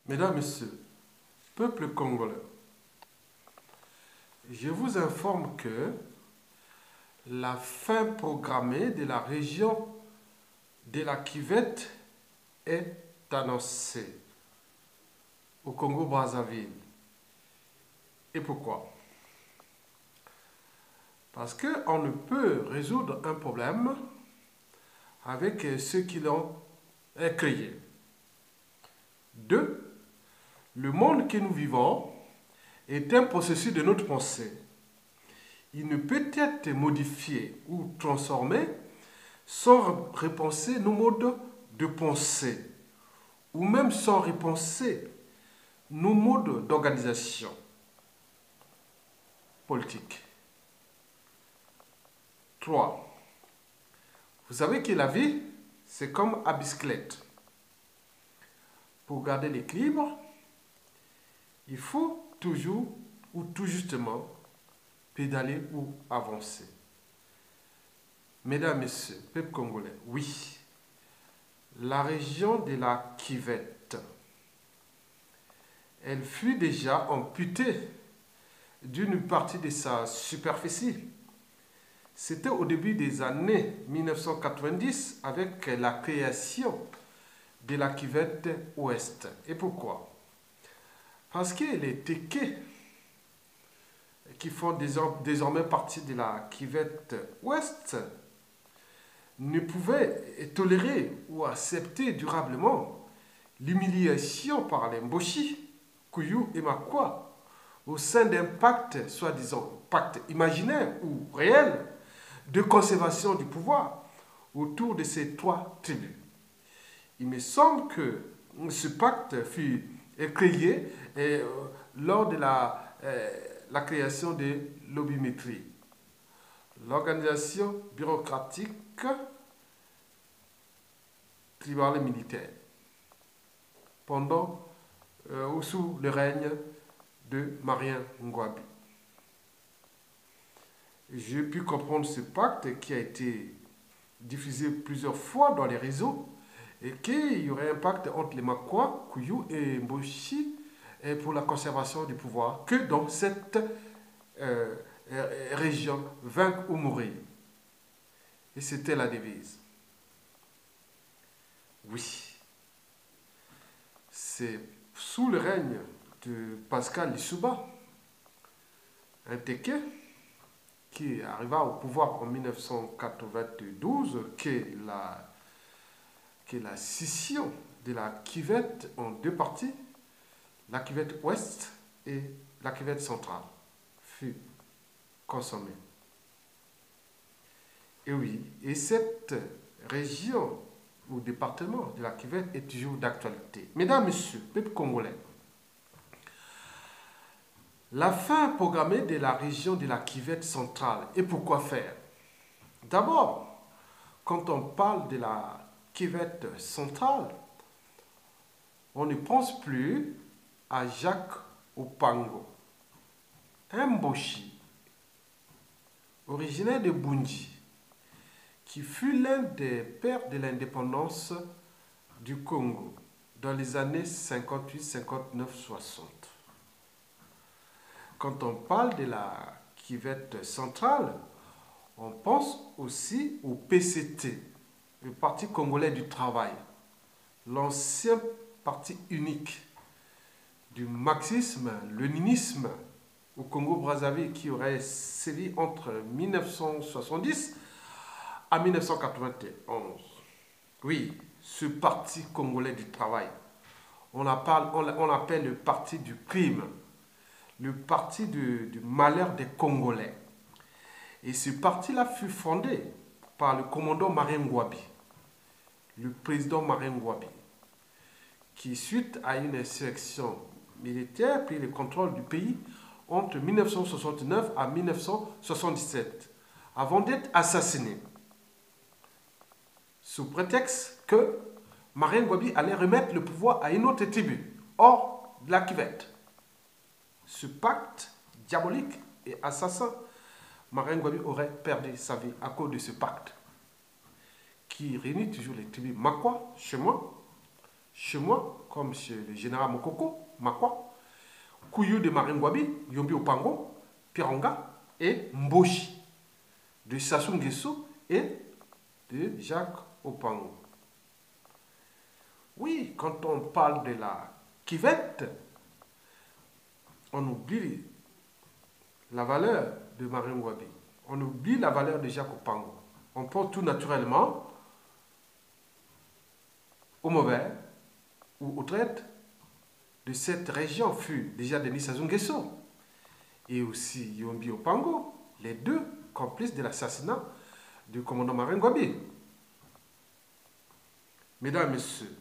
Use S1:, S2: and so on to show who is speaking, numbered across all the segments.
S1: Mesdames, Messieurs, peuple congolais, je vous informe que la fin programmée de la région de la Kivette est annoncée au Congo-Brazzaville. Et pourquoi? Parce qu'on ne peut résoudre un problème avec ceux qui l'ont créé. Deux, le monde que nous vivons est un processus de notre pensée. Il ne peut être modifié ou transformé sans repenser nos modes de pensée, ou même sans repenser nos modes d'organisation politique. 3. Vous savez que la vie, c'est comme à bicyclette. Pour garder l'équilibre, il faut toujours ou tout justement pédaler ou avancer. Mesdames, Messieurs, peuple congolais, oui, la région de la Kivette, elle fut déjà amputée d'une partie de sa superficie. C'était au début des années 1990 avec la création de la Kivette Ouest. Et pourquoi? Parce que les Téké, qui font désormais partie de la Kivette Ouest, ne pouvaient tolérer ou accepter durablement l'humiliation par les Mboshi, Kouyou et Makwa au sein d'un pacte, soi-disant pacte imaginaire ou réel, de conservation du pouvoir autour de ces trois tribus. Il me semble que ce pacte fut créé lors de la création de l'obimétrie, l'organisation bureaucratique tribale et militaire, pendant ou sous le règne de Marien Ngouabi. J'ai pu comprendre ce pacte qui a été diffusé plusieurs fois dans les réseaux et qu'il y aurait un pacte entre les Makwa, Kouyou et Mboshi pour la conservation du pouvoir que dans cette région, vaincre ou mourir. Et c'était la devise. Oui, c'est sous le règne de Pascal Lissouba, un Téké, qui arriva au pouvoir en 1992, que la scission de la Kivette en deux parties, la Kivette Ouest et la Kivette Centrale, fut consommée. Et oui, et cette région ou département de la Kivette est toujours d'actualité. Mesdames, Messieurs, peuple congolais, la fin programmée de la région de la Kivette centrale, et pourquoi faire? D'abord, quand on parle de la Kivette centrale, on ne pense plus à Jacques Opango, un Mboshi, originaire de Bunji, qui fut l'un des pères de l'indépendance du Congo dans les années 58, 59, 60. Quand on parle de la Kivette centrale, on pense aussi au PCT, le Parti congolais du travail, l'ancien parti unique du marxisme-léninisme au Congo-Brazzaville qui aurait sévi entre 1970 à 1991. Oui, ce Parti congolais du travail, on l'appelle le Parti du crime, le parti du malheur des Congolais. Et ce parti-là fut fondé par le commandant Marien Ngouabi, le président Marien Ngouabi, qui, suite à une insurrection militaire, prit le contrôle du pays entre 1969 à 1977, avant d'être assassiné, sous prétexte que Marien Ngouabi allait remettre le pouvoir à une autre tribu, hors de la Kivette. Ce pacte diabolique et assassin, Marien Ngouabi aurait perdu sa vie à cause de ce pacte qui réunit toujours les tribus Makwa, chez moi, chez moi, comme chez le général Mokoko, Makwa, Kouyu de Maringwabi, Yombi Opango, Pironga et Mboshi de Sassou Nguesso et de Jacques Opango. Oui, quand on parle de la Kivette, on oublie la valeur de Maringwabi. On oublie la valeur de Jacques Opango. On pense tout naturellement au mauvais ou aux traites de cette région fut déjà Denis Sassou Nguesso et aussi Yombi Opango, les deux complices de l'assassinat du commandant Maringwabi. Mesdames et messieurs,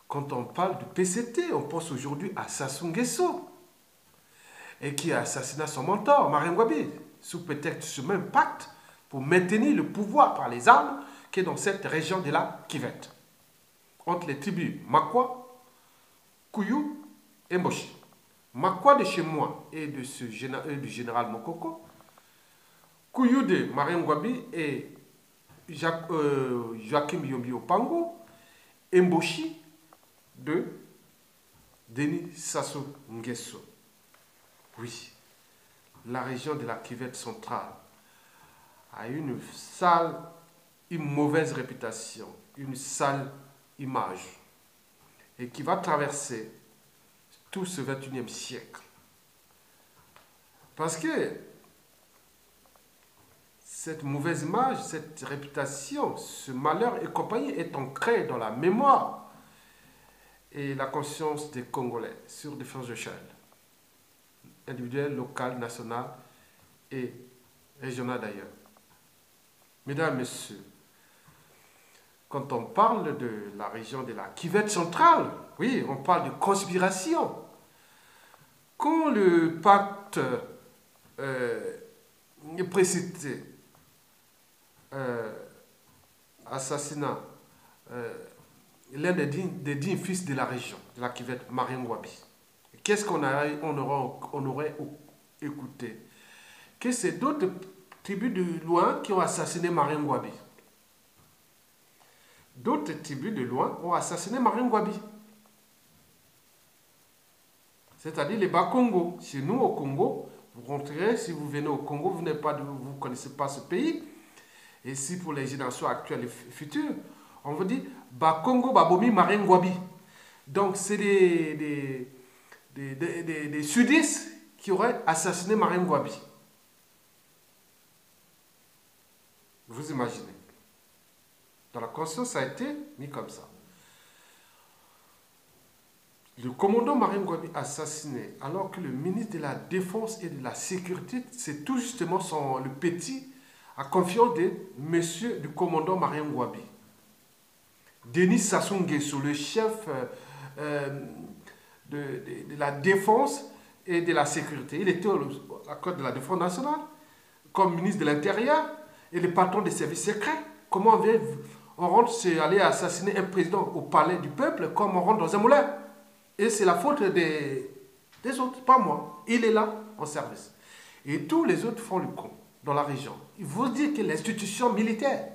S1: quand on parle du PCT, on pense aujourd'hui à Sassou Nguesso et qui a assassiné son mentor, Maringwabi, sous prétexte de ce même pacte pour maintenir le pouvoir par les armes qui est dans cette région de la Kivette, entre les tribus Makwa, Kouyu et Mboshi. Makwa de chez moi et du général Mokoko, Kouyu de Maringwabi et Joachim Yombi Opango, et Mboshi de Denis Sassou Nguesso. Oui, la région de la Kivette centrale a une mauvaise réputation, une sale image, et qui va traverser tout ce 21e siècle. Parce que cette mauvaise image, cette réputation, ce malheur et compagnie est ancré dans la mémoire et la conscience des Congolais sur différentes échelles, individuelles, locales, nationales et régionales d'ailleurs. Mesdames, Messieurs, quand on parle de la région de la Kivette centrale, oui, on parle de conspiration. Quand le pacte précité assassinat l'un des dignes fils de la région, de la Kivette, Maringwabi, qu'est-ce qu'on aurait écouté? Que c'est d'autres tribus de loin qui ont assassiné Maringwabi. D'autres tribus de loin ont assassiné Maringwabi. C'est-à-dire les Bas-Congo. Chez nous, au Congo, vous rentrez, si vous venez au Congo, vous ne connaissez pas ce pays. Et si pour les générations actuelles et futures, on vous dit Bas-Congo, Babomi, Maringwabi. Donc, c'est des sudistes qui auraient assassiné Maringwabi. Vous imaginez. Dans la conscience, ça a été mis comme ça. Le commandant Maringwabi assassiné, alors que le ministre de la Défense et de la Sécurité, c'est tout justement le petit à confiance de monsieur du commandant Maringwabi. Denis Sassou Nguesso, le chef de la Défense et de la Sécurité. Il était à côté de la Défense nationale, comme ministre de l'Intérieur et le patron des services secrets. Comment on rentre, c'est aller assassiner un président au palais du peuple, comme on rentre dans un moulin. Et c'est la faute des autres, pas moi. Il est là en service. Et tous les autres font le con dans la région. Il faut dire que l'institution militaire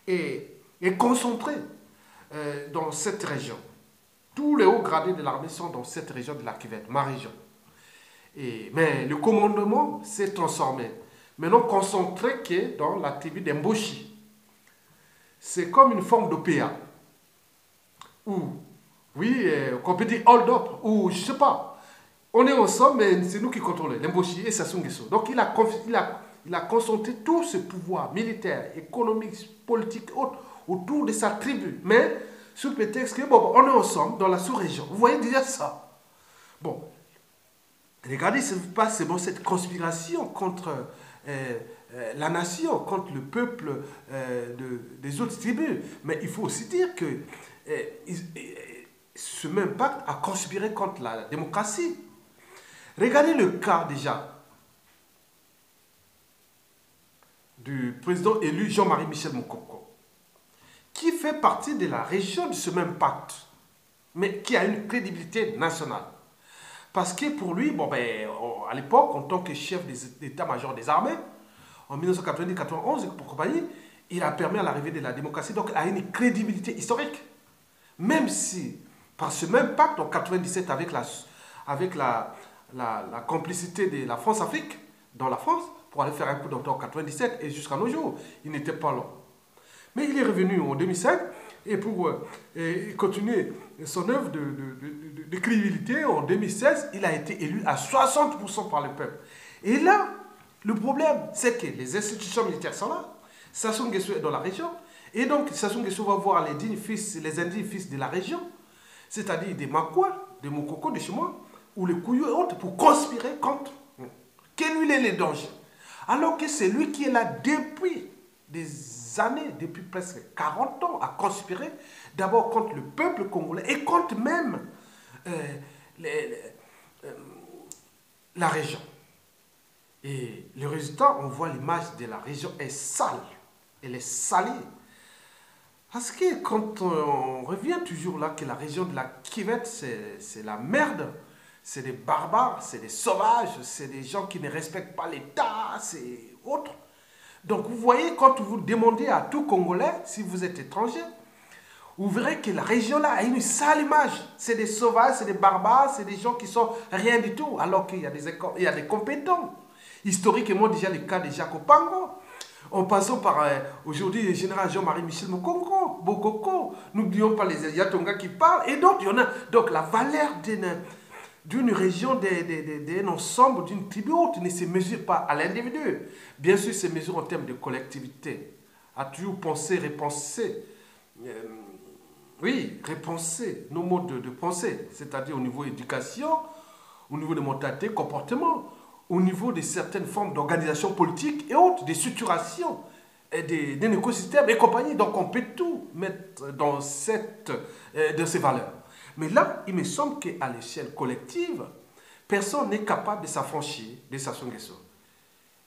S1: est concentrée dans cette région. Tous les hauts gradés de l'armée sont dans cette région de la Kivette, ma région. Mais le commandement s'est transformé. Maintenant concentré que dans la tribu d'Mboshi. C'est comme une forme d'OPA. Oui, qu'on peut dire hold up, ou je ne sais pas. On est ensemble, mais c'est nous qui contrôlons, l'Mboshi et Sassou Nguesso. Donc il a concentré tout ce pouvoir militaire, économique, politique, autre, autour de sa tribu. Mais sous prétexte que, on est ensemble dans la sous-région. Vous voyez déjà ça. Bon, regardez, c'est pas seulement cette conspiration contre la nation, contre le peuple des autres tribus. Mais il faut aussi dire que ce même pacte a conspiré contre la démocratie. Regardez le cas déjà du président élu Jean-Marie Michel Mokoko, qui fait partie de la région de ce même pacte, mais qui a une crédibilité nationale. Parce que pour lui, à l'époque, en tant que chef d'état-major des armées, en 1990-91, pour compagnie, il a permis à l'arrivée de la démocratie, donc il a une crédibilité historique. Même si, par ce même pacte en 97 avec la complicité de la France-Afrique, dans la France, pour aller faire un coup d'État en 97 et jusqu'à nos jours, il n'était pas là. Mais il est revenu en 2005 et pour continuer son œuvre de crédibilité, en 2016, il a été élu à 60% par le peuple. Et là, le problème, c'est que les institutions militaires sont là, Sassou Nguesso est dans la région, et donc Sassou Nguesso va voir les indignes fils de la région, c'est-à-dire des Makwa, des Mokoko de chez moi, ou les Kouyou et autres, pour conspirer contre, qu'éluler les dangers. Alors que c'est lui qui est là depuis des années, depuis presque 40 ans, à conspirer, d'abord contre le peuple congolais et contre même la région. Et le résultat, on voit l'image de la région est sale. Elle est salée. Parce que quand on revient toujours là, que la région de la Kivette, c'est la merde, c'est des barbares, c'est des sauvages, c'est des gens qui ne respectent pas l'État, c'est autre. Donc vous voyez, quand vous demandez à tout Congolais, si vous êtes étranger, vous verrez que la région là a une sale image. C'est des sauvages, c'est des barbares, c'est des gens qui sont rien du tout, alors qu'il y a des compétents. Historiquement, déjà le cas de Jacques Opango, en passant par aujourd'hui le général Jean-Marie Michel Bokoko, n'oublions pas les Yatonga qui parlent, et d'autres, il y en a. Donc la valeur d'une région, d'un ensemble, d'une tribu haute ne se mesure pas à l'individu. Bien sûr, se mesure en termes de collectivité. À toujours penser, repenser, repenser nos modes de pensée, c'est-à-dire au niveau éducation, au niveau de mentalité, comportement, au niveau de certaines formes d'organisation politique et autres, des structurations, d'un écosystème et compagnie. Donc on peut tout mettre dans ces valeurs. Mais là, il me semble qu'à l'échelle collective, personne n'est capable de s'affranchir de Sassou Nguesso.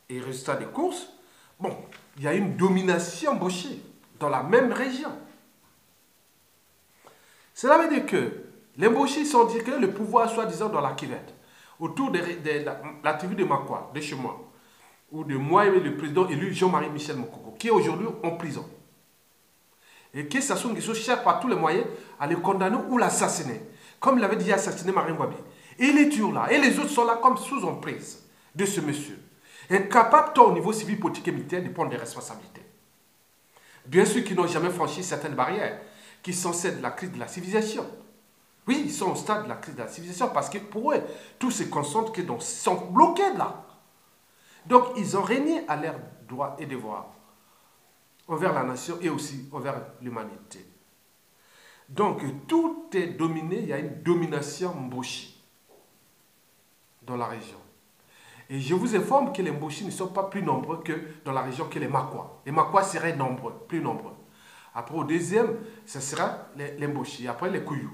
S1: Et résultat des courses, bon, il y a une domination embauchée dans la même région. Cela veut dire que les Mboshi sont dit que le pouvoir, soi-disant, dans la Kivette, autour de la tribu de Makwa, de chez moi, ou de moi et le président élu Jean-Marie Michel Mokoko, qui est aujourd'hui en prison. Et que Sassou Nguesso cherche par tous les moyens à le condamner ou l'assassiner, comme il avait déjà assassiné Marine Wabi. Et il est toujours là. Et les autres sont là comme sous emprise de ce monsieur. Incapable, tant au niveau civil, politique et militaire, de prendre des responsabilités. Bien sûr qu'ils n'ont jamais franchi certaines barrières, qui sont celles de la crise de la civilisation. Oui, ils sont au stade de la crise de la civilisation parce que pour eux, tout se concentre que ils sont bloqués là. Donc, ils ont régné à leurs droits et devoirs envers la nation et aussi envers l'humanité. Donc, tout est dominé, il y a une domination Mboshi dans la région. Et je vous informe que les Mboshi ne sont pas plus nombreux que dans la région que les Makwa. Les Makwa seraient nombreux, plus nombreux. Après, au deuxième, ce sera les Mboshi, après les Kouyou.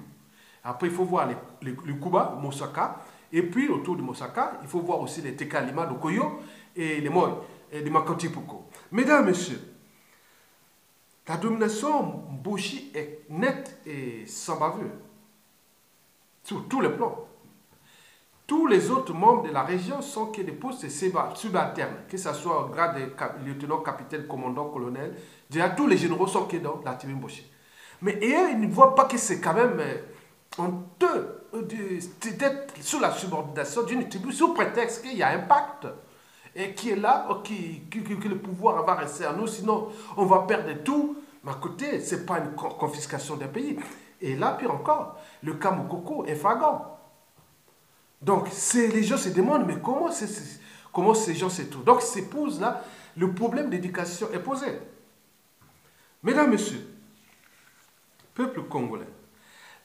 S1: Après, il faut voir les Kuba, Mosaka. Et puis, autour de Mosaka, il faut voir aussi les Tekalima de Koyo et les Moy, et les Makantipuko. Mesdames, Messieurs, la domination Mboshi est nette et sans bavure. Sur tous les plans. Tous les autres membres de la région sont que des postes subalternes, que ce soit au grade de lieutenant, capitaine, commandant, colonel. Déjà, tous les généraux sont que dans la tribu Mboshi. Mais eux, ils ne voient pas que c'est quand même honteux d'être sous la subordination d'une tribu sous prétexte qu'il y a un pacte et qui est là, que le pouvoir va rester à nous, sinon on va perdre tout. Mais à côté, ce n'est pas une confiscation d'un pays. Et là, pire encore, le cas Mokoko est flagrant. Donc, les gens se demandent, mais comment ces gens se trouvent? Donc, c'est pose là, le problème d'éducation est posé. Mesdames, Messieurs, peuple congolais,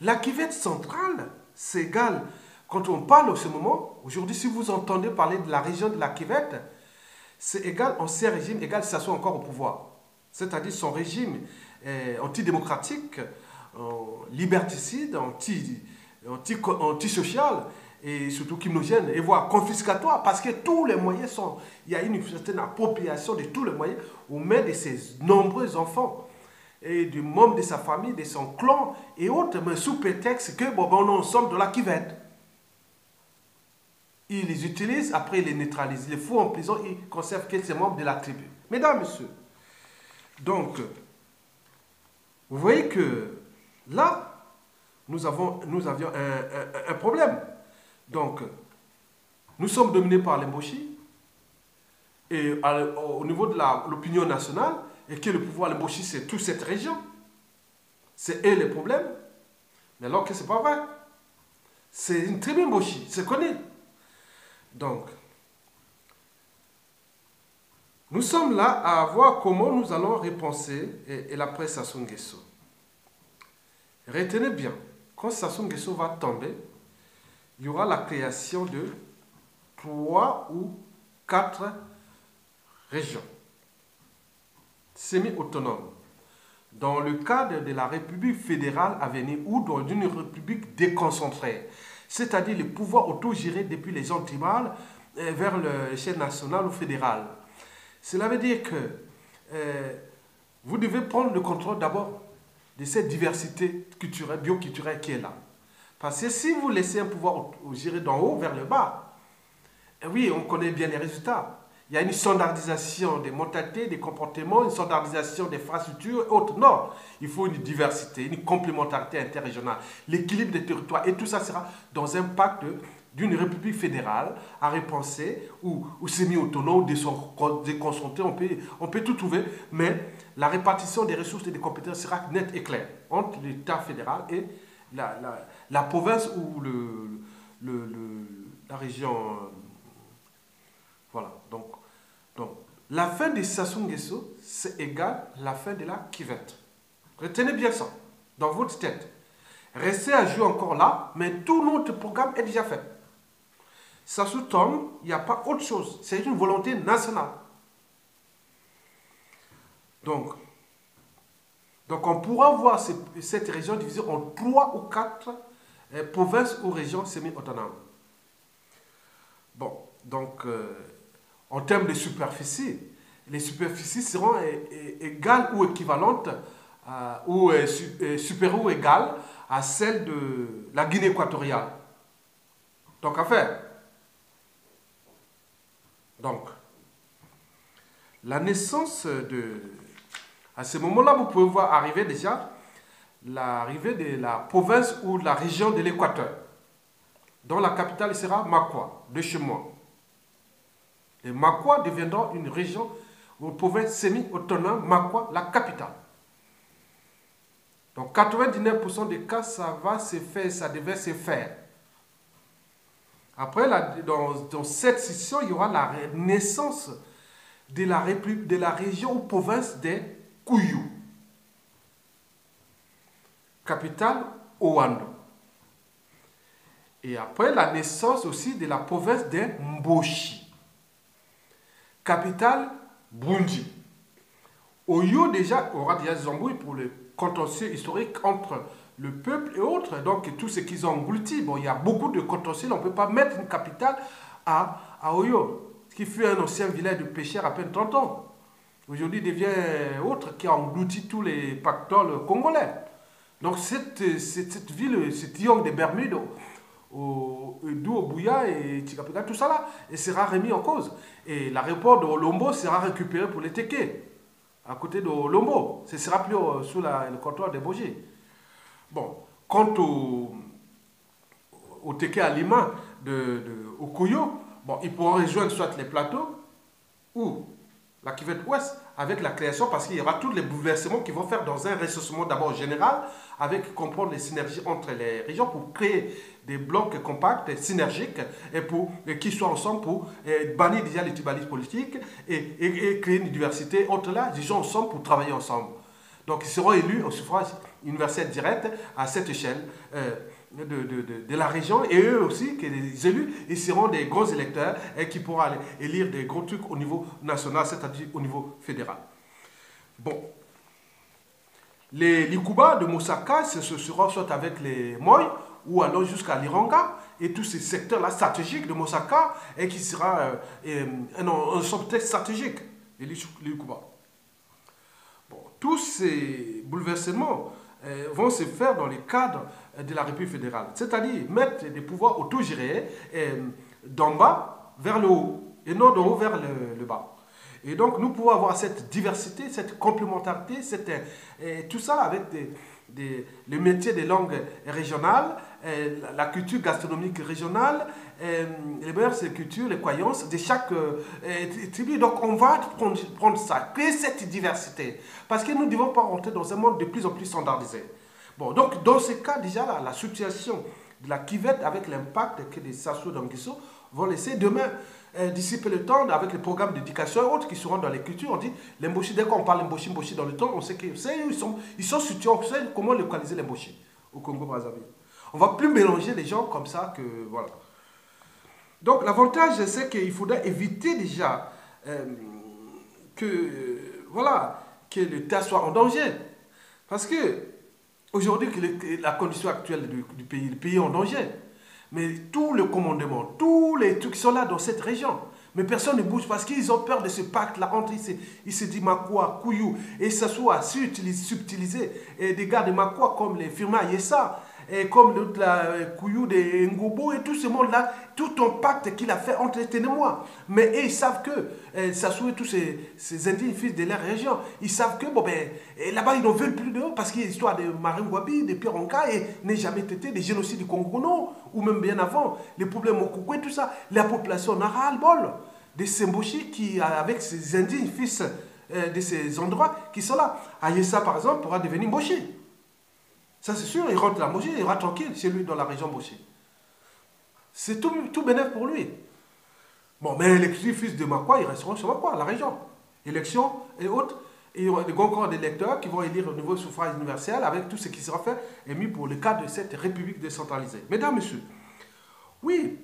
S1: la Kivette centrale, c'est égal. Quand on parle en ce moment, aujourd'hui, si vous entendez parler de la région de la Kivette, c'est égal, ancien régime, égal si ça soit encore au pouvoir. C'est-à-dire son régime antidémocratique, liberticide, antisocial, et surtout criminogène, et voire confiscatoire, parce que tous les moyens sont... Il y a une certaine appropriation de tous les moyens aux mains de ces nombreux enfants, et du membre de sa famille, de son clan, et autres, mais sous prétexte que, bon, on est ensemble de la Kivette. Ils les utilisent, après ils les neutralisent. Ils les foutent en prison, ils conservent quelques membres de la tribu. Mesdames, Messieurs, donc, vous voyez que là, nous avions un problème. Donc, nous sommes dominés par les Mboshi, et au niveau de l'opinion nationale, et que le pouvoir, les Mboshi, c'est toute cette région. C'est eux les problèmes. Mais alors que ce n'est pas vrai. C'est une tribu Mboshi, c'est connu. Donc, nous sommes là à voir comment nous allons repenser et la presse Sassou Nguesso. Retenez bien, quand Sassou Nguesso va tomber, il y aura la création de 3 ou 4 régions semi-autonomes dans le cadre de la République fédérale à venir ou dans une république déconcentrée, c'est-à-dire le pouvoir autogéré depuis les zones tribales vers l'échelle nationale ou fédérale. Cela veut dire que vous devez prendre le contrôle d'abord de cette diversité culturelle, bioculturelle qui est là. Parce que si vous laissez un pouvoir gérer d'en haut vers le bas, oui, on connaît bien les résultats. Il y a une standardisation des mentalités, des comportements, une standardisation des infrastructures et autres. Non, il faut une diversité, une complémentarité interrégionale, l'équilibre des territoires. Et tout ça sera dans un pacte d'une république fédérale à repenser ou semi-autonome ou déconcentrée. On peut tout trouver, mais la répartition des ressources et des compétences sera nette et claire entre l'État fédéral et la province ou la région. Voilà. Donc, la fin de Sassou Nguesso, c'est égal à la fin de la Kivette. Retenez bien ça dans votre tête. Restez à jouer encore là, mais tout notre programme est déjà fait. Sassou tombe, il n'y a pas autre chose. C'est une volonté nationale. Donc on pourra voir cette région divisée en 3 ou 4 provinces ou régions semi-autonomes. Bon, donc, en termes de superficie, les superficies seront égales ou équivalentes ou supérieures ou égales à celles de la Guinée équatoriale. Donc, à faire. Donc, la naissance à ce moment-là, vous pouvez voir arriver déjà l'arrivée de la province ou de la région de l'Équateur, dont la capitale sera Makwa, de chez moi. Et Makwa deviendra une région ou une province semi-autonome, Makwa, la capitale. Donc 99% des cas, ça va se faire, ça devait se faire. Après, dans cette session, il y aura la naissance de la région ou province des Kouyou. Capitale Oando. Et après, la naissance aussi de la province des Mboshi. Capitale Burundi. Oyo déjà aura déjà des embrouilles pour le contentieux historique entre le peuple et autres, donc tout ce qu'ils ont englouti. Bon, il y a beaucoup de contentieux, on ne peut pas mettre une capitale à Oyo, ce qui fut un ancien village de pêcheurs à peine 30 ans. Aujourd'hui, devient autre qui a englouti tous les pactoles congolais. Donc cette ville, ce triangle des Bermudes, d'où Obuya et Tchikapeka, tout ça là, et sera remis en cause. Et l'aéroport de Olombo sera récupéré pour les Téké, à côté de Olombo. Ce ne sera plus sous le contrôle des Bogi. Bon, quant au Téké à Lima de Okoyo, bon, ils pourront rejoindre soit les plateaux ou la Kivette Ouest avec la création, parce qu'il y aura tous les bouleversements qui vont faire dans un ressourcement d'abord général, avec comprendre les synergies entre les régions pour créer des blocs compacts, synergiques, et qui soient ensemble pour bannir déjà les tribalismes politiques et créer une diversité entre là, des gens ensemble pour travailler ensemble. Donc ils seront élus au suffrage universel direct à cette échelle de la région, et eux aussi, que les élus, ils seront des gros électeurs et qui pourront aller élire des gros trucs au niveau national, c'est-à-dire au niveau fédéral. Bon. Les Likuba de Moussaka, ce sera soit avec les Moy ou alors jusqu'à l'Iranga et tous ces secteurs-là stratégiques de Moussaka et qui sera un centre stratégique, les Likuba. Bon, tous ces bouleversements vont se faire dans le cadre de la République fédérale, c'est-à-dire mettre des pouvoirs autogérés d'en bas vers le haut et non de haut vers le bas. Et donc nous pouvons avoir cette diversité, cette complémentarité, tout ça avec le métier des langues régionales, la culture gastronomique régionale, les mœurs, les cultures, les croyances de chaque tribu. Donc on va prendre ça, créer cette diversité. Parce que nous ne devons pas rentrer dans un monde de plus en plus standardisé. Bon, donc dans ce cas, déjà, la situation de la cuvette avec l'impact que les Sassou d'Anguisso vont laisser demain, d'ici peu de temps, avec les programmes d'éducation et autres qui seront dans les cultures, on dit l'embauché, dès qu'on parle d'embauché dans le temps, on sait qu'ils sont situés, on sait comment localiser l'embauché au Congo-Brazzaville. On ne va plus mélanger les gens comme ça que, voilà. Donc l'avantage, c'est qu'il faudrait éviter déjà voilà, que le terre soit en danger. Parce que aujourd'hui, la condition actuelle du pays, le pays est en danger. Mais tout le commandement, tous les trucs sont là dans cette région. Mais personne ne bouge parce qu'ils ont peur de ce pacte-là entre ils se disent Makwa, Kouyou, et ça soit subtilisé. Et des gars de Makwa comme les Firma Yessa, et comme l'autre Kouyou de Ngobo et tout ce monde-là, tout un pacte qu'il a fait entre moi. Mais ils savent que Sassou et tous ces indigènes fils de leur région, ils savent que bon, ben, là-bas ils n'en veulent plus d'eux parce qu'il y a l'histoire de Marine Wabi, de Pierre Onka et n'est jamais été des génocides du Congo, non, ou même bien avant, les problèmes au Koukou et tout ça. La population n'a ras le bol de Sembochi qui, avec ces indigènes fils de ces endroits qui sont là. Ayessa par exemple pourra devenir Mboshi. Ça c'est sûr, il rentre à Moshi, il ira tranquille chez lui dans la région Moshi. C'est tout bénéfice pour lui. Bon, mais les fils de Makwa, ils resteront sur Makwa, la région. Élections et autres. Et il y aura des grands corps d'électeurs qui vont élire au niveau suffrage universel avec tout ce qui sera fait et mis pour le cadre de cette république décentralisée. Mesdames, messieurs, oui,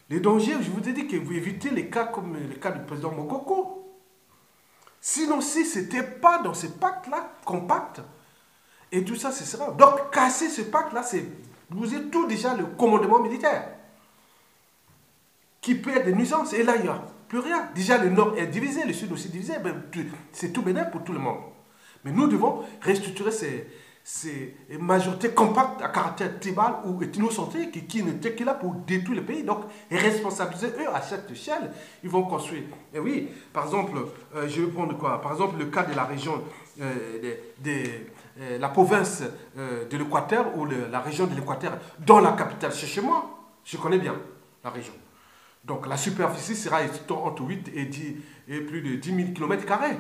S1: les dangers, je vous ai dit que vous évitez les cas comme le cas du président Mokoko. Sinon, si ce n'était pas dans ce pacte-là, compact, et tout ça, ce sera. Donc, casser ce pacte-là, c'est blouser tout déjà le commandement militaire. Qui peut être des nuisances. Et là, il n'y a plus rien. Déjà, le nord est divisé, le sud aussi divisé. Ben, c'est tout bénéfique pour tout le monde. Mais nous devons restructurer ces majorités compactes à caractère tribal ou ethnocentrique qui n'étaient que là pour détruire le pays. Donc, responsabiliser eux à cette échelle, ils vont construire. Et oui, par exemple, je vais prendre quoi? Par exemple, le cas de la région la province de l'Équateur ou la région de l'Équateur dans la capitale, c'est chez moi. Je connais bien la région. Donc la superficie sera entre 8 et plus de 10 000 km².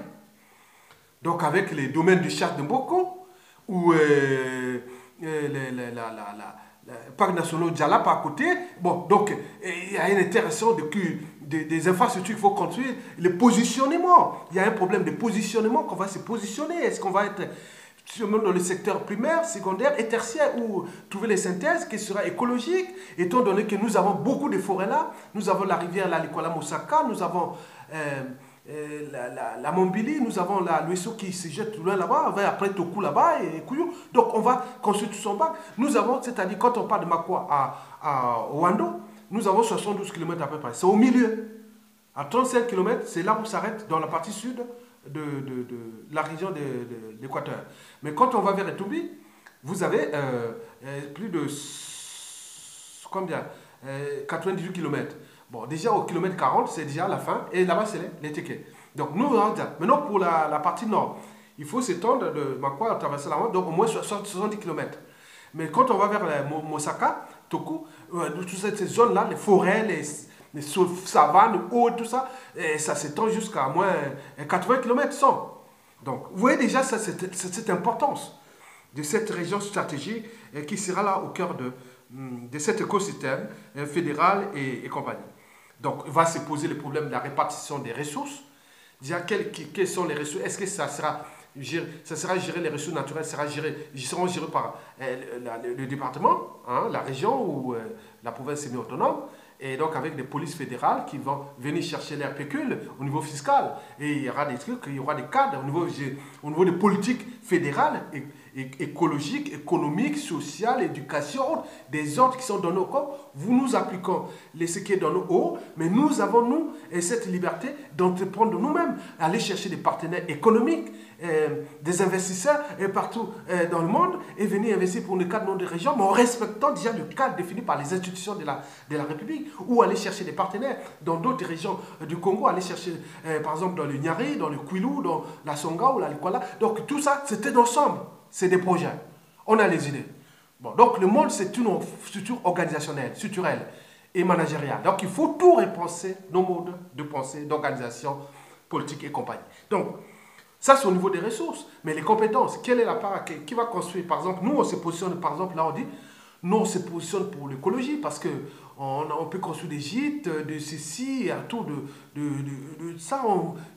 S1: Donc avec les domaines de chasse de Mboko ou le parc national Djalapa à côté, bon, donc il y a une interaction des infrastructures qu'il faut construire, le positionnement. Il y a un problème de positionnement, qu'on va se positionner. Est-ce qu'on va être dans le secteur primaire, secondaire et tertiaire, où trouver les synthèses qui sera écologique, étant donné que nous avons beaucoup de forêts là, nous avons la rivière la Likola Moussaka, nous avons la Mombili, nous avons la Lueso qui se jette loin là-bas, on va après Toku là-bas et Kouyou. Donc on va construire tout son bac. Nous avons, c'est-à-dire quand on part de Makwa à Wando, nous avons 72 km à peu près. C'est au milieu. À 35 km, c'est là où s'arrête dans la partie sud de la région de l'Équateur. Mais quand on va vers Etumbi, vous avez plus de combien 98 km. Bon, déjà au kilomètre 40, c'est déjà la fin, et là-bas, c'est les tickets. Donc, nous, maintenant, pour la partie nord, il faut s'étendre de Makwa à traverser la route, donc au moins 70 km. Mais quand on va vers Mosaka, Toku, toutes ces zones-là, les forêts, les savanes, eau, tout ça, et ça s'étend jusqu'à moins 80 km 100. Donc, vous voyez déjà cette importance de cette région stratégique qui sera là au cœur de cet écosystème fédéral et compagnie. Donc, il va se poser le problème de la répartition des ressources. Déjà, quelles sont les ressources? Est-ce que ça sera géré, les ressources naturelles seront gérées par le département, hein, la région ou la province semi-autonome, et donc avec des polices fédérales qui vont venir chercher leurs pécules au niveau fiscal. Et il y aura des trucs, il y aura des cadres au niveau des politiques fédérales, écologiques, économiques, sociales, éducation, des ordres qui sont dans nos corps. Vous nous appliquons ce qui est dans nos hauts, mais nous avons, nous, cette liberté d'entreprendre nous-mêmes, aller chercher des partenaires économiques, des investisseurs partout dans le monde et venir investir pour le cadre de région, mais en respectant déjà le cadre défini par les institutions de la République, ou aller chercher des partenaires dans d'autres régions du Congo, aller chercher par exemple dans le Nyari, dans le Kwilu, dans la Songa ou la Likwala. Donc tout ça, c'était ensemble, c'est des projets. On a les idées. Bon, donc le monde, c'est une structure organisationnelle, structurelle et managériale. Donc il faut tout repenser, nos modes de pensée, d'organisation politique et compagnie. Donc, ça, c'est au niveau des ressources. Mais les compétences, quelle est la part qui va construire? Par exemple, nous, on se positionne, par exemple, là, on dit, nous, on se positionne pour l'écologie parce que on peut construire des gîtes, de ceci, autour de ça,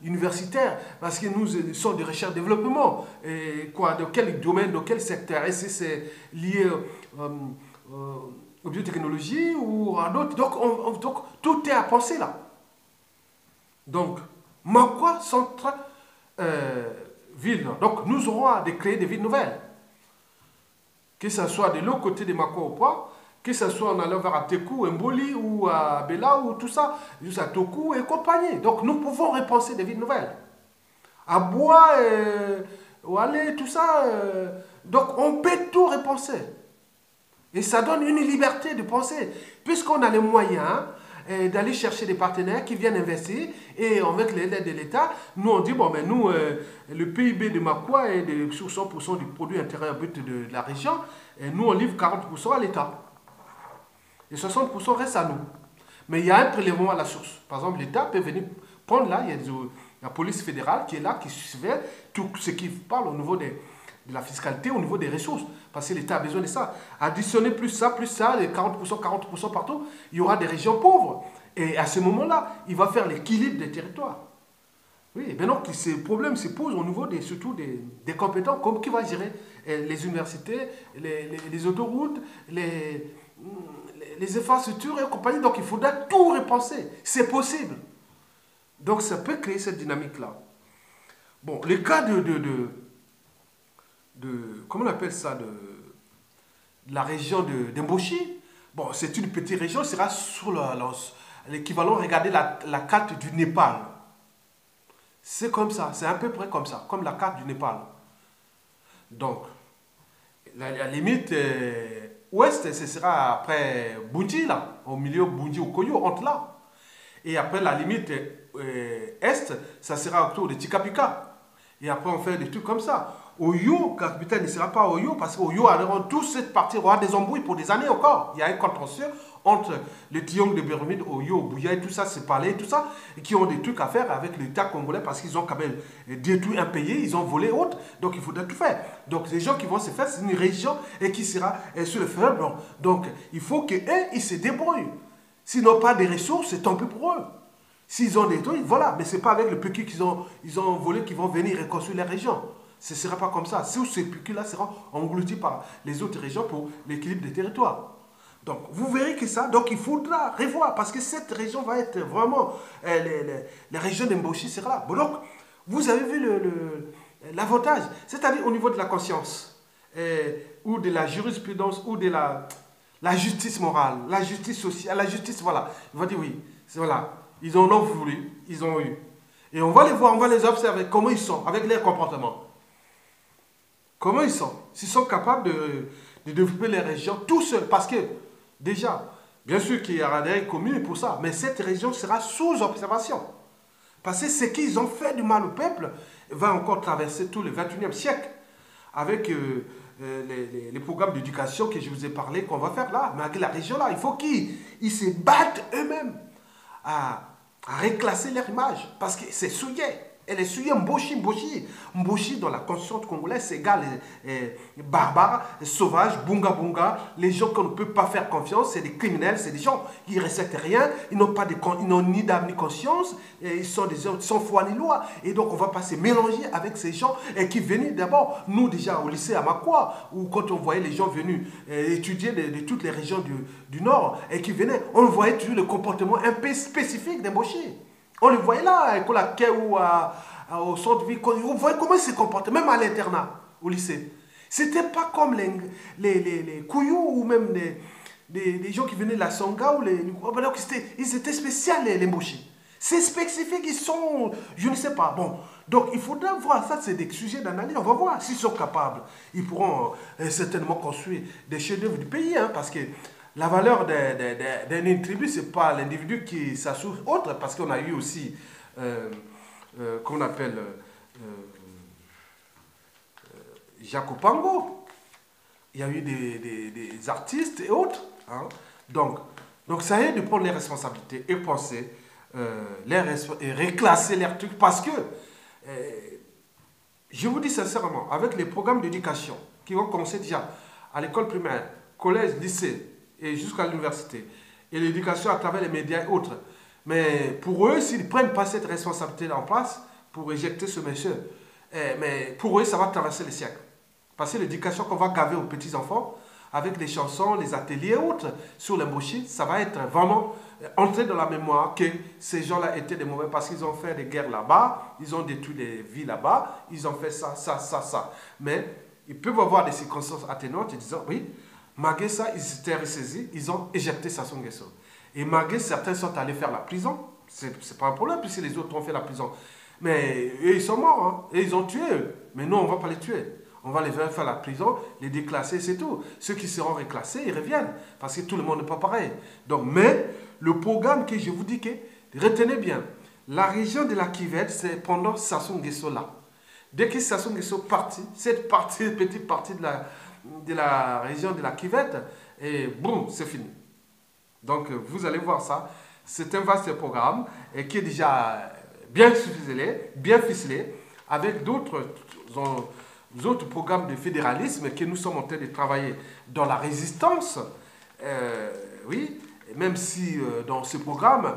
S1: universitaire, parce que nous sommes de recherche-développement. Et quoi, dans quel domaine, dans quel secteur? Est-ce que c'est lié aux biotechnologies ou à d'autres? Donc, tout est à penser là. Donc, Makwa centre ville. Donc, nous aurons à créer des villes nouvelles. Que ce soit de l'autre côté de Makwa au Poids, que ce soit en allant vers Ateku, Mboli ou à Bela ou tout ça, jusqu'à Toku et compagnie. Donc, nous pouvons repenser des villes nouvelles. À Bois, Oualé, tout ça. Donc, on peut tout repenser. Et ça donne une liberté de penser. Puisqu'on a les moyens d'aller chercher des partenaires qui viennent investir et avec l'aide de l'État, nous on dit, bon, mais nous, le PIB de Makwa est de 100% du produit intérieur brut de la région, et nous on livre 40% à l'État. Et 60% reste à nous. Mais il y a un prélèvement à la source. Par exemple, l'État peut venir prendre là, il y a la police fédérale qui est là, qui surveille tout ce qui parle au niveau de la fiscalité, au niveau des ressources. Parce que l'État a besoin de ça. Additionner plus ça, les 40% partout, il y aura des régions pauvres. Et à ce moment-là, il va faire l'équilibre des territoires. Oui, mais donc, ces problèmes se posent au niveau surtout des compétents, comme qui va gérer les universités, les autoroutes, les infrastructures et compagnie. Donc, il faudra tout repenser. C'est possible. Donc, ça peut créer cette dynamique-là. Bon, le cas comment on appelle ça, de la région d'Emboshi. Bon, c'est une petite région, ce sera sur l'équivalent, regardez la carte du Népal. C'est comme ça, c'est à peu près comme ça, comme la carte du Népal. Donc, la limite ouest, ce sera après Bunji, là, au milieu Bunji ou Koyo, entre là. Et après, la limite est, ça sera autour de Tikapika. Et après, on fait des trucs comme ça. Oyo, la capitale ne sera pas Oyo, parce qu'Oyo, toute cette partie aura des embrouilles pour des années encore. Il y a un contentieux entre le triangle de Bermude, Oyo, Bouya et tout ça, c'est parlé et tout ça, et qui ont des trucs à faire avec l'État congolais parce qu'ils ont quand même détruit un pays, ils ont volé autre, donc il faudra tout faire. Donc les gens qui vont se faire, c'est une région et qui sera sur le fleuve blanc. Donc il faut qu'eux, ils se débrouillent. S'ils n'ont pas de ressources, c'est tant pis pour eux. S'ils ont des trucs, voilà, mais ce n'est pas avec le PQ qu'ils ont volé qu'ils vont venir reconstruire la région. Ce ne sera pas comme ça. Si ces PQ-là seront engloutis par les autres régions pour l'équilibre des territoires. Donc, vous verrez que ça, donc il faudra revoir, parce que cette région va être vraiment, la région d'Emboshi sera là. Bon, donc, vous avez vu l'avantage, c'est-à-dire au niveau de la conscience, ou de la jurisprudence, ou de la justice morale, la justice sociale, la justice, voilà. On va dire oui, voilà. Ils en ont voulu, ils ont eu. Et on va les voir, on va les observer, comment ils sont, avec leur comportement. Comment ils sont? S'ils sont capables de développer les régions tout seuls. Parce que, déjà, bien sûr qu'il y aura des communes pour ça, mais cette région sera sous observation. Parce que ce qu'ils ont fait du mal au peuple va encore traverser tout le 21e siècle. Avec les programmes d'éducation que je vous ai parlé, qu'on va faire là. Mais avec la région là, il faut qu'ils se battent eux-mêmes à reclasser leur image. Parce que c'est souillé. Elle est souillée, Mboshi. Mboshi, dans la conscience congolaise, c'est égal, barbares, sauvages, bunga, les gens qu'on ne peut pas faire confiance, c'est des criminels, c'est des gens qui ne respectent rien, ils n'ont ni d'âme ni conscience, et ils sont des gens sans foi ni loi. Et donc, on ne va pas se mélanger avec ces gens et qui venaient d'abord, nous déjà au lycée à Makwa, où quand on voyait les gens venus étudier de toutes les régions du Nord, et qui venaient, on voyait toujours le comportement un peu spécifique des Mboshi. On le voyait là, à au centre-ville, on voyait comment ils se comportaient, même à l'internat, au lycée. C'était pas comme les Kouyou ou même les gens qui venaient de la Songa ou ils étaient spéciaux, les Mboshi. C'est spécifique, ils sont, je ne sais pas. Bon, donc il faudra voir, ça c'est des sujets d'analyse, on va voir s'ils sont capables. Ils pourront certainement construire des chefs-d'œuvre du pays, hein, parce que la valeur d'une tribu, ce n'est pas l'individu qui s'assout autre, parce qu'on a eu aussi, qu'on appelle Jacopango. il y a eu des artistes et autres. Hein. Donc, ça aide de prendre les responsabilités et penser, et reclasser les trucs parce que, je vous dis sincèrement, avec les programmes d'éducation qui vont commencer déjà à l'école primaire, collège, lycée et jusqu'à l'université, et l'éducation à travers les médias et autres, mais pour eux, s'ils ne prennent pas cette responsabilité en place pour éjecter ce monsieur, mais pour eux, ça va traverser les siècles. Parce que l'éducation qu'on va gaver aux petits-enfants, avec les chansons, les ateliers et autres, sur l'embauchis, ça va être vraiment entré dans la mémoire que ces gens-là étaient des mauvais parce qu'ils ont fait des guerres là-bas, ils ont détruit des vies là-bas, ils ont fait ça, ça, ça, ça. Mais ils peuvent avoir des circonstances atténuantes en disant, oui, malgré ça, ils s'étaient ressaisis, ils ont éjecté Sassou Nguesso. Et malgré certains sont allés faire la prison, c'est pas un problème puisque les autres ont fait la prison. Mais eux, ils sont morts, hein, et ils ont tué eux. Mais nous, on ne va pas les tuer. On va les faire la prison, les déclasser, c'est tout. Ceux qui seront reclassés, ils reviennent. Parce que tout le monde n'est pas pareil. Donc, mais le programme que je vous dis que, retenez bien, la région de la Kivette, c'est pendant Sassou Nguesso là. Dès que Sassou Nguesso partit, cette petite partie de la région de la Kivette, et boum, c'est fini. Donc, vous allez voir ça. C'est un vaste programme et qui est déjà bien ficelé, avec d'autres programmes de fédéralisme que nous sommes en train de travailler dans la résistance. Oui, même si dans ce programme,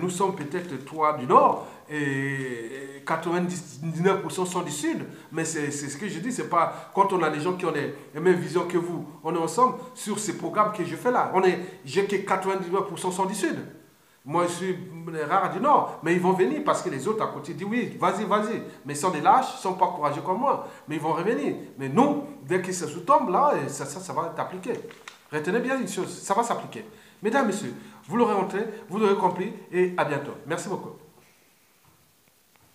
S1: nous sommes peut-être 3 du Nord et 99% sont du Sud. Mais c'est ce que je dis, c'est pas quand on a des gens qui ont les mêmes visions que vous, on est ensemble sur ces programmes que je fais là. J'ai que 99% sont du Sud. Moi, je suis rare du Nord, mais ils vont venir parce que les autres à côté disent oui, vas-y, vas-y. Mais ils sont des lâches, ils ne sont pas courageux comme moi, mais ils vont revenir. Mais nous, dès qu'ils se sous-tombent, là, ça va t'appliquer. Retenez bien une chose, ça va s'appliquer. Mesdames, Messieurs, vous l'aurez montré, vous l'aurez compris et à bientôt. Merci beaucoup.